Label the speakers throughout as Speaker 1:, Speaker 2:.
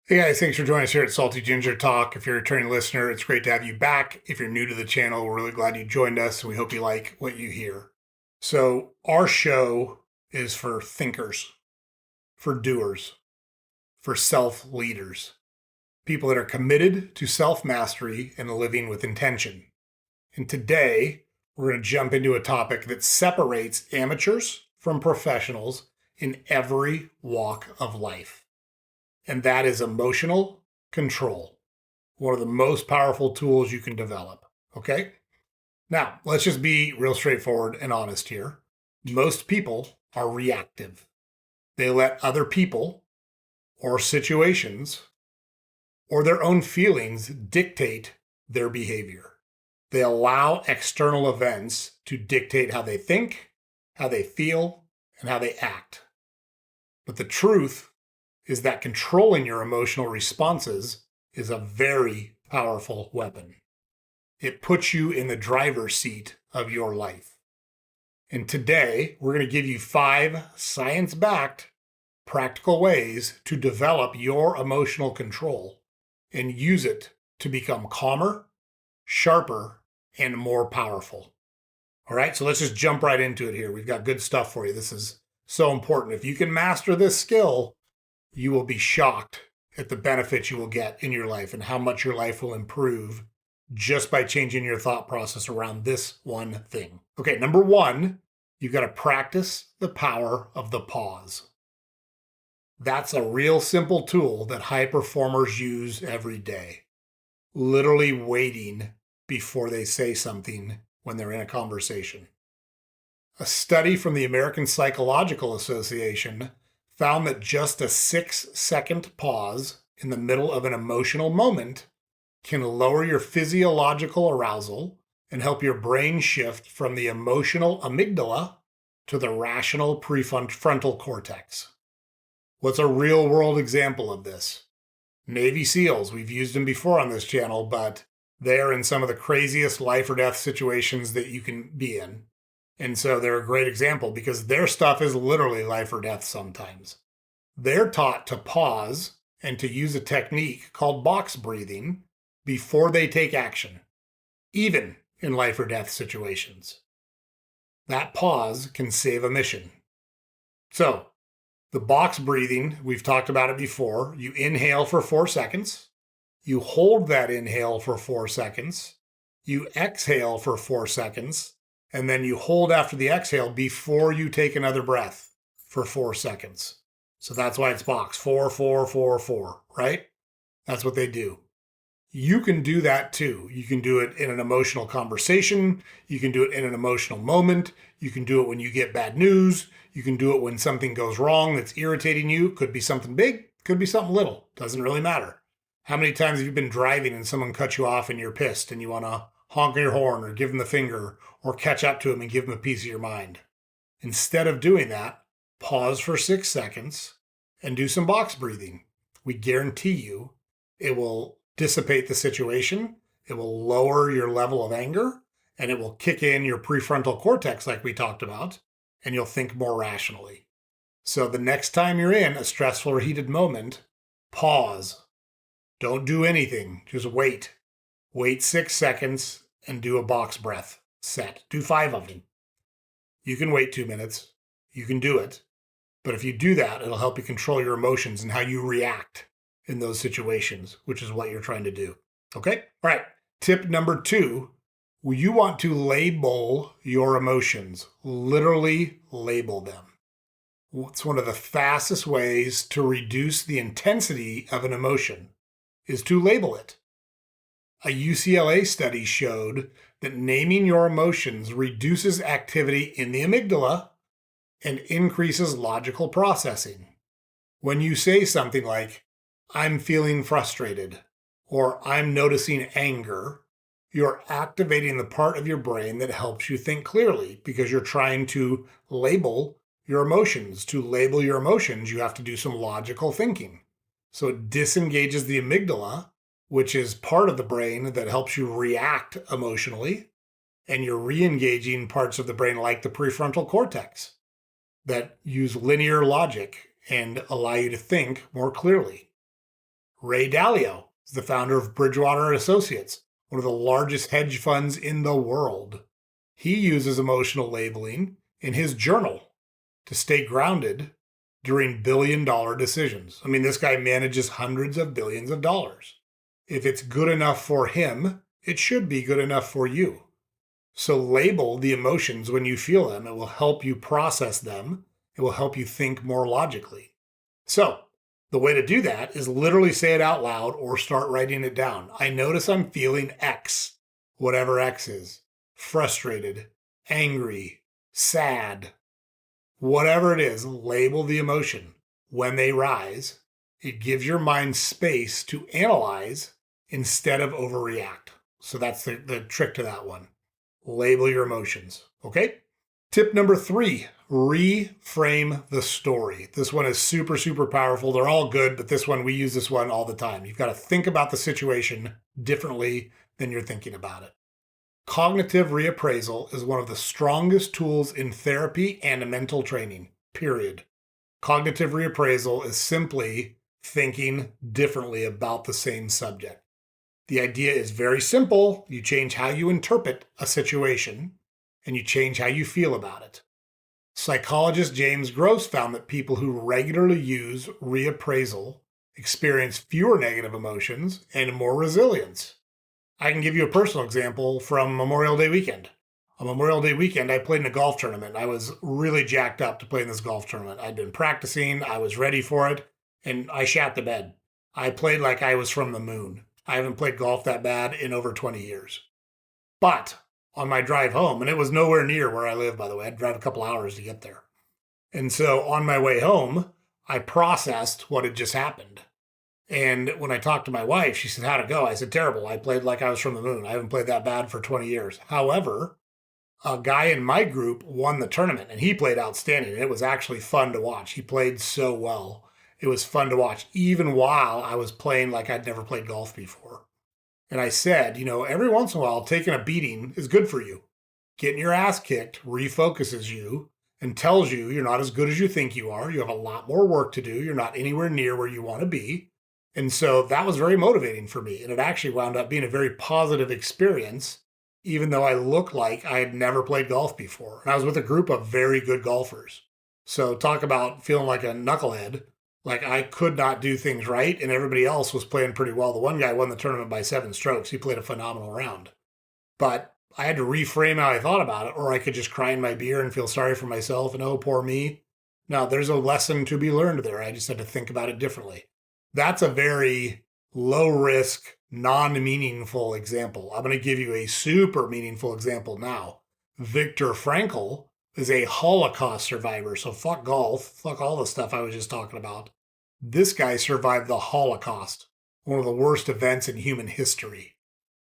Speaker 1: Hey guys, thanks for joining us here at Salty Ginger Talk. If you're a returning listener, it's great to have you back. If you're new to the channel, we're really glad you joined us and we hope you like what you hear. So, our show is for thinkers, for doers, for self leaders, people that are committed to self mastery and living with intention. And today, we're going to jump into a topic that separates amateurs from professionals in every walk of life. And that is emotional control, one of the most powerful tools you can develop. Okay? Now, let's just be real straightforward and honest here. Most people are reactive. They let other people or situations or their own feelings dictate their behavior. They allow external events to dictate how they think, how they feel, and how they act. But the truth is that controlling your emotional responses is a very powerful weapon. It puts you in the driver's seat of your life. And today, we're going to give you 5 science-backed, practical ways to develop your emotional control and use it to become calmer, sharper, and more powerful. All right, so let's just jump right into it here. We've got good stuff for you. This is so important. If you can master this skill, you will be shocked at the benefits you will get in your life and how much your life will improve just by changing your thought process around this one thing. Okay, number 1, you've got to practice the power of the pause. That's a real simple tool that high performers use every day. Literally waiting before they say something when they're in a conversation. A study from the American Psychological Association found that just a 6-second pause in the middle of an emotional moment can lower your physiological arousal and help your brain shift from the emotional amygdala to the rational prefrontal cortex. What's a real-world example of this? Navy SEALs. We've used them before on this channel, but they're in some of the craziest life or death situations that you can be in. And so they're a great example because their stuff is literally life or death sometimes. They're taught to pause and to use a technique called box breathing before they take action, even in life or death situations. That pause can save a mission. So, the box breathing, we've talked about it before. You inhale for 4 seconds. You hold that inhale for 4 seconds. You exhale for 4 seconds. And then you hold after the exhale before you take another breath for 4 seconds. So that's why it's box 4, 4, 4, 4, right? That's what they do. You can do that too. You can do it in an emotional conversation. You can do it in an emotional moment. You can do it when you get bad news. You can do it when something goes wrong that's irritating you. Could be something big, could be something little. Doesn't really matter. How many times have you been driving and someone cut you off and you're pissed and you want to honk your horn or give them the finger or catch up to them and give them a piece of your mind? Instead of doing that, pause for 6 seconds and do some box breathing. We guarantee you it will dissipate the situation, it will lower your level of anger, and it will kick in your prefrontal cortex like we talked about, and you'll think more rationally. So the next time you're in a stressful or heated moment, pause. Don't do anything, just wait. Wait 6 seconds and do a box breath set. Do 5 of them. You can wait 2 minutes. You can do it. But if you do that, it'll help you control your emotions and how you react in those situations, which is what you're trying to do. Okay? All right. Tip number 2, you want to label your emotions. Literally label them. It's one of the fastest ways to reduce the intensity of an emotion is to label it. A UCLA study showed that naming your emotions reduces activity in the amygdala and increases logical processing. When you say something like, "I'm feeling frustrated," or "I'm noticing anger," you're activating the part of your brain that helps you think clearly because you're trying to label your emotions. To label your emotions, you have to do some logical thinking. So it disengages the amygdala, which is part of the brain that helps you react emotionally, and you're re-engaging parts of the brain like the prefrontal cortex that use linear logic and allow you to think more clearly. Ray Dalio is the founder of Bridgewater Associates, one of the largest hedge funds in the world. He uses emotional labeling in his journal to stay grounded during billion-dollar decisions. I mean, this guy manages hundreds of billions of dollars. If it's good enough for him, it should be good enough for you. So label the emotions when you feel them. It will help you process them. It will help you think more logically. So the way to do that is literally say it out loud or start writing it down. I notice I'm feeling X, whatever X is. Frustrated, angry, sad, whatever it is, label the emotion. When they rise, it gives your mind space to analyze instead of overreact. So that's the trick to that one. Label your emotions, okay? Tip number 3, reframe the story. This one is super, super powerful. They're all good, but this one, we use this one all the time. You've got to think about the situation differently than you're thinking about it. Cognitive reappraisal is one of the strongest tools in therapy and mental training, period. Cognitive reappraisal is simply thinking differently about the same subject. The idea is very simple. You change how you interpret a situation, and you change how you feel about it. Psychologist James Gross found that people who regularly use reappraisal experience fewer negative emotions and more resilience. I can give you a personal example from Memorial Day weekend. On Memorial Day weekend, I played in a golf tournament. I was really jacked up to play in this golf tournament. I'd been practicing, I was ready for it, and I shat the bed. I played like I was from the moon. I haven't played golf that bad in over 20 years. But on my drive home, and it was nowhere near where I live, by the way, I'd drive a couple hours to get there. And so on my way home, I processed what had just happened. And when I talked to my wife, she said, how'd it go? I said, terrible. I played like I was from the moon. I haven't played that bad for 20 years. However, a guy in my group won the tournament, and he played outstanding. And it was actually fun to watch. He played so well. It was fun to watch, even while I was playing like I'd never played golf before. And I said, every once in a while, taking a beating is good for you. Getting your ass kicked refocuses you and tells you you're not as good as you think you are. You have a lot more work to do. You're not anywhere near where you want to be. And so that was very motivating for me. And it actually wound up being a very positive experience, even though I looked like I had never played golf before. And I was with a group of very good golfers. So talk about feeling like a knucklehead. Like I could not do things right, and everybody else was playing pretty well. The one guy won the tournament by 7 strokes. He played a phenomenal round. But I had to reframe how I thought about it, or I could just cry in my beer and feel sorry for myself and, oh, poor me. Now, there's a lesson to be learned there. I just had to think about it differently. That's a very low-risk, non-meaningful example. I'm going to give you a super meaningful example now. Viktor Frankl is a Holocaust survivor. So fuck golf, fuck all the stuff I was just talking about. This guy survived the Holocaust, one of the worst events in human history.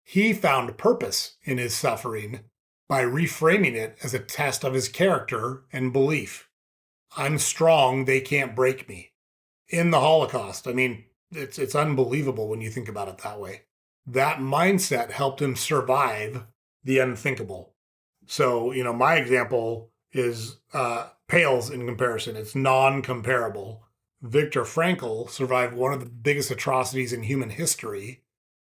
Speaker 1: He found purpose in his suffering by reframing it as a test of his character and belief. I'm strong, they can't break me. In the Holocaust, I mean, it's unbelievable when you think about it that way. That mindset helped him survive the unthinkable. So, my example is pales in comparison. It's non-comparable. Viktor Frankl survived one of the biggest atrocities in human history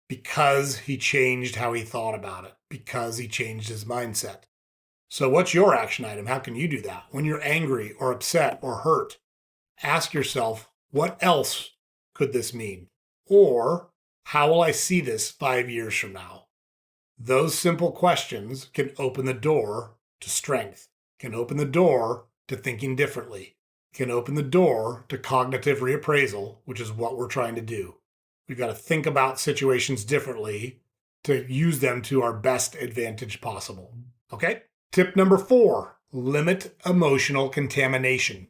Speaker 1: because he changed how he thought about it, because he changed his mindset. So what's your action item? How can you do that? When you're angry or upset or hurt, ask yourself, what else could this mean? Or how will I see this 5 years from now? Those simple questions can open the door to strength, can open the door to thinking differently, can open the door to cognitive reappraisal, which is what we're trying to do. We've got to think about situations differently to use them to our best advantage possible. Okay? Tip number 4, limit emotional contamination.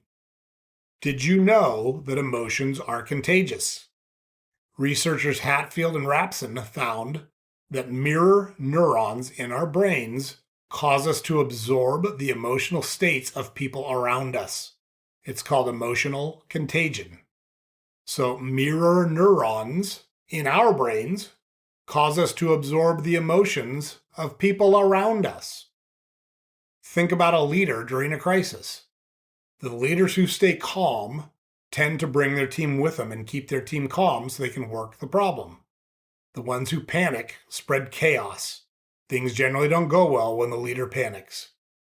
Speaker 1: Did you know that emotions are contagious? Researchers Hatfield and Rapson found that mirror neurons in our brains cause us to absorb the emotional states of people around us. It's called emotional contagion. So mirror neurons in our brains cause us to absorb the emotions of people around us. Think about a leader during a crisis. The leaders who stay calm tend to bring their team with them and keep their team calm so they can work the problem. The ones who panic spread chaos. Things generally don't go well when the leader panics.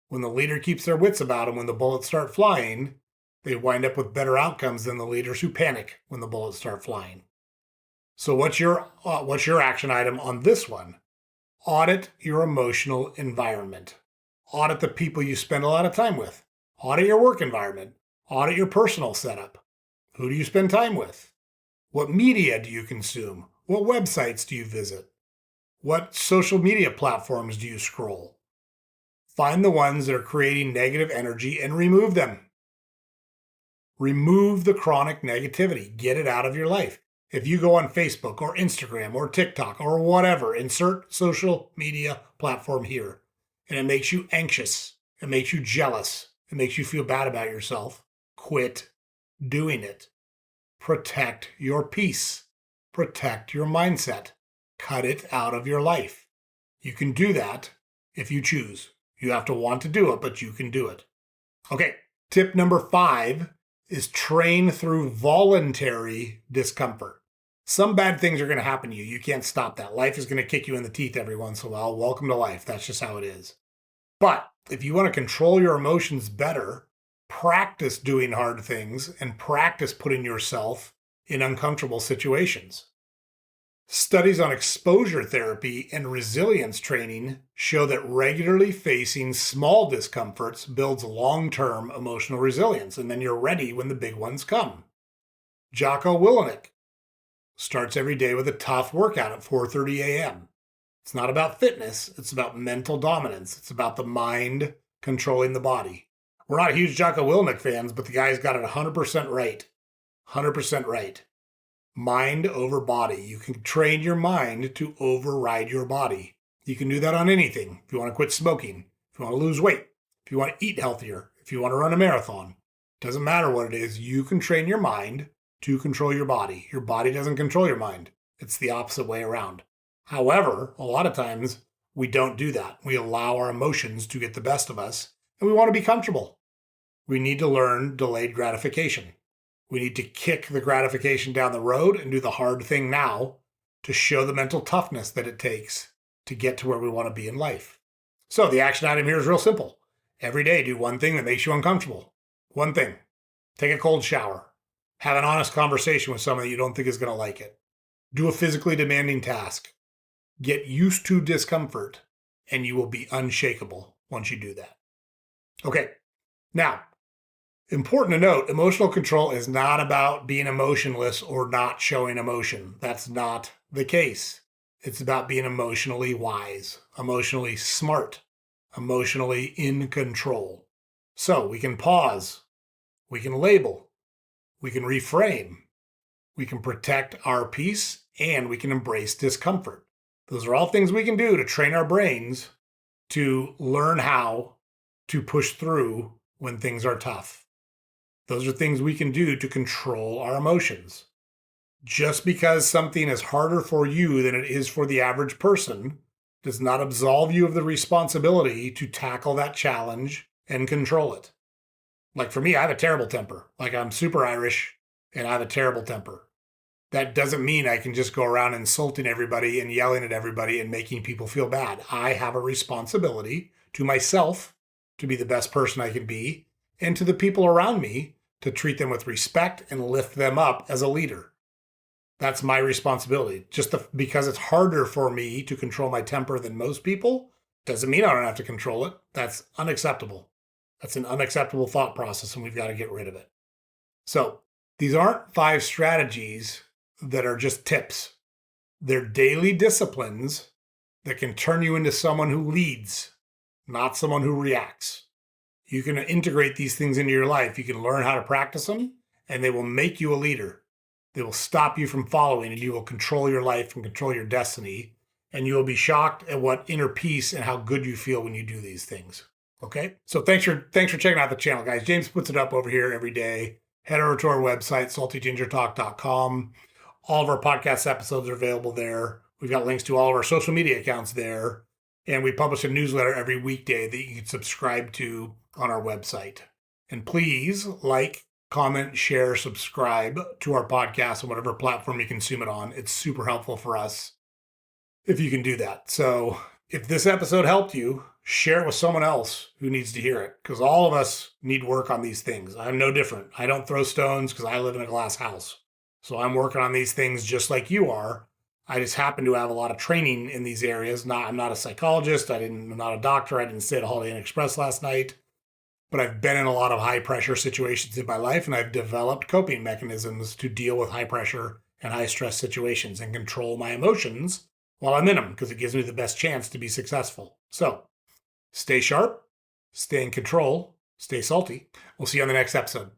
Speaker 1: When the leader keeps their wits about them when the bullets start flying, they wind up with better outcomes than the leaders who panic when the bullets start flying. So what's your action item on this one? Audit your emotional environment. Audit the people you spend a lot of time with. Audit your work environment. Audit your personal setup. Who do you spend time with? What media do you consume? What websites do you visit? What social media platforms do you scroll? Find the ones that are creating negative energy and remove them. Remove the chronic negativity. Get it out of your life. If you go on Facebook or Instagram or TikTok or whatever, insert social media platform here, and it makes you anxious, it makes you jealous, it makes you feel bad about yourself, quit doing it. Protect your peace. Protect your mindset. Cut it out of your life. You can do that if you choose. You have to want to do it, but you can do it. Okay, tip number 5 is train through voluntary discomfort. Some bad things are going to happen to you. You can't stop that. Life is going to kick you in the teeth every once in a while. Welcome to life. That's just how it is. But if you want to control your emotions better, practice doing hard things and practice putting yourself in uncomfortable situations. Studies on exposure therapy and resilience training show that regularly facing small discomforts builds long-term emotional resilience, and then you're ready when the big ones come. Jocko Willink starts every day with a tough workout at 4:30 a.m. It's not about fitness, it's about mental dominance. It's about the mind controlling the body. We're not huge Jocko Willink fans, but the guy's got it 100% right. 100% right. Mind over body. You can train your mind to override your body. You can do that on anything. If you want to quit smoking, if you want to lose weight, if you want to eat healthier, if you want to run a marathon, doesn't matter what it is, you can train your mind to control your body. Your body doesn't control your mind. It's the opposite way around. However, a lot of times we don't do that. We allow our emotions to get the best of us, and we want to be comfortable. We need to learn delayed gratification. We need to kick the gratification down the road and do the hard thing now to show the mental toughness that it takes to get to where we want to be in life. So the action item here is real simple. Every day, do one thing that makes you uncomfortable. One thing. Take a cold shower. Have an honest conversation with someone that you don't think is going to like it. Do a physically demanding task. Get used to discomfort, and you will be unshakable once you do that. Okay, now, important to note, emotional control is not about being emotionless or not showing emotion. That's not the case. It's about being emotionally wise, emotionally smart, emotionally in control. So we can pause, we can label, we can reframe, we can protect our peace, and we can embrace discomfort. Those are all things we can do to train our brains to learn how to push through when things are tough. Those are things we can do to control our emotions. Just because something is harder for you than it is for the average person does not absolve you of the responsibility to tackle that challenge and control it. Like for me, I have a terrible temper. Like I'm super Irish and I have a terrible temper. That doesn't mean I can just go around insulting everybody and yelling at everybody and making people feel bad. I have a responsibility to myself to be the best person I can be, and to the people around me to treat them with respect and lift them up as a leader. That's my responsibility. Because it's harder for me to control my temper than most people doesn't mean I don't have to control it. That's unacceptable. That's an unacceptable thought process, and we've got to get rid of it. So these aren't 5 strategies that are just tips. They're daily disciplines that can turn you into someone who leads, not someone who reacts. You can integrate these things into your life. You can learn how to practice them, and they will make you a leader. They will stop you from following, and you will control your life and control your destiny. And you will be shocked at what inner peace and how good you feel when you do these things. Okay? So thanks for checking out the channel, guys. James puts it up over here every day. Head over to our website, saltygingertalk.com. All of our podcast episodes are available there. We've got links to all of our social media accounts there. And we publish a newsletter every weekday that you can subscribe to on our website. And please like, comment, share, subscribe to our podcast on whatever platform you consume it on. It's super helpful for us if you can do that. So if this episode helped you, share it with someone else who needs to hear it, because all of us need work on these things. I'm no different. I don't throw stones because I live in a glass house. So I'm working on these things just like you are. I just happen to have a lot of training in these areas. I'm not a psychologist. I'm not a doctor. I didn't stay at Holiday Inn Express last night. But I've been in a lot of high pressure situations in my life, and I've developed coping mechanisms to deal with high pressure and high stress situations and control my emotions while I'm in them, because it gives me the best chance to be successful. So stay sharp, stay in control, stay salty. We'll see you on the next episode.